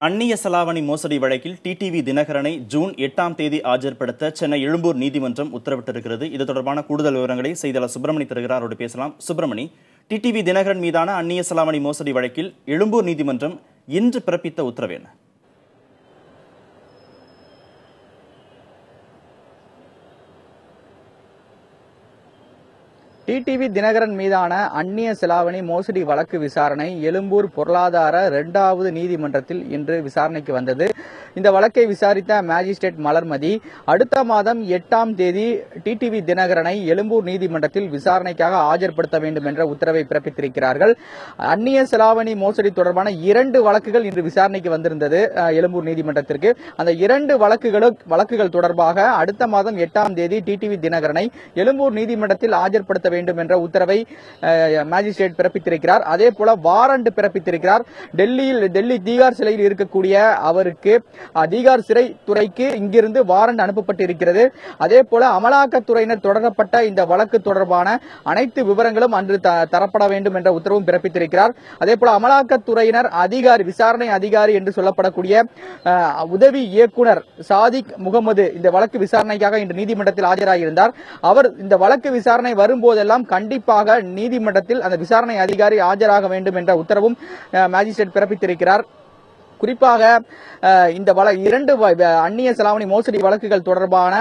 அந்நிய செலாவணி மோசடி வழக்கில் டிடிவி தினகரனை ஜூன் 8ஆம் தேதி ஆஜர்படுத்த சென்னை எழும்பூர் நீதிமன்றம் உத்தரவிட்டிருக்கிறது. இது தொடர்பான கூடுதல் விவரங்களை செய்தியாளர் சுப்பிரமணி தருகிறார். அவரோடு பேசலாம். சுப்பிரமணி, டிடிவி தினகரன் மீதான அந்நிய செலாவணி மோசடி வழக்கில் எழும்பூர் நீதிமன்றம் இன்று பிறப்பித்த உத்தரவு என்ன? டிடிவி தினகரன் மீதான அந்நிய செலாவணி மோசடி வழக்கு விசாரணை எழும்பூர் பொருளாதார 2வது நீதிமன்றத்தில் இன்று விசாரணைக்கு வந்தது. இந்த வழக்கை விசாரித்த மேஜிஸ்ட்ரேட் மலர்மதி அடுத்த மாதம் 8ஆம் தேதி டிடிவி தினகரனை எழும்பூர் நீதிமன்றத்தில் விசாரணைக்காக ஆஜர்படுத்த வேண்டும் என்ற உத்தரவை பிறப்பித்திருக்கிறார்கள். அந்நிய செலாவணி மோசடி தொடர்பான 2 வழக்குகள் இன்று விசாரணைக்கு வந்திருந்தது எழும்பூர் நீதிமன்றத்திற்கு. அந்த 2 வழக்குகள் தொடர்பாக அடுத்த மாதம் 8ஆம் தேதி டிடிவி தினகரனை எழும்பூர் நீதிமன்றத்தில் ஆஜர்படுத்த வேண்டும் என்ற உத்தரவை மேஜிஸ்ட்ரேட் பிறப்பித்திருக்கிறார். அதே போல வாரண்ட் பிறப்பித்திருக்கிறார். டெல்லி தீகார் சிறையில் இருக்கக்கூடிய அவருக்கு தீகார் சிறைத்துறைக்கு இங்கிருந்து வாரண்ட் அனுப்பப்பட்டிருக்கிறது. அதே போல அமலாக்கத்துறையினர் தொடரப்பட்ட இந்த வழக்கு தொடர்பான அனைத்து விவரங்களும் அன்று தரப்பட வேண்டும் என்ற உத்தரவும் பிறப்பித்திருக்கிறார். அதே போல அமலாக்கத்துறையினர் விசாரணை அதிகாரி என்று சொல்லப்படக்கூடிய உதவி இயக்குனர் சாதிக் முகமது இந்த வழக்கு விசாரணைக்காக இன்று நீதிமன்றத்தில் ஆஜராகியிருந்தார். அவர் இந்த வழக்கு விசாரணை வரும்போதெல்லாம் கண்டிப்பாக நீதிமன்றத்தில் அந்த விசாரணை அதிகாரி ஆஜராக வேண்டும் என்ற உத்தரவும் மேஜிஸ்ட்ரேட் பிறப்பித்திருக்கிறார். குறிப்பாக இந்த 2 அந்நிய செலாவணி மோசடி வழக்குகள் தொடர்பான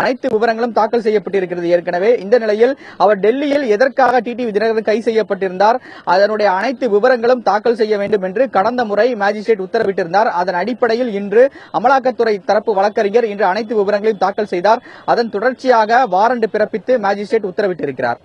அனைத்து விவரங்களும் தாக்கல் செய்யப்பட்டிருக்கிறது ஏற்கனவே. இந்த நிலையில் அவர் டெல்லியில் எதற்காக டிடிவி தினகரன் கைது செய்யப்பட்டிருந்தார், அதனுடைய அனைத்து விவரங்களும் தாக்கல் செய்ய வேண்டும் என்று கடந்த முறை மேஜிஸ்ட்ரேட் உத்தரவிட்டிருந்தார். அதன் அடிப்படையில் இன்று அமலாக்கத்துறை தரப்பு வழக்கறிஞர் இன்று அனைத்து விவரங்களையும் தாக்கல் செய்தார். அதன் தொடர்ச்சியாக வாரண்ட் பிறப்பித்து மேஜிஸ்ட்ரேட் உத்தரவிட்டிருக்கிறார்.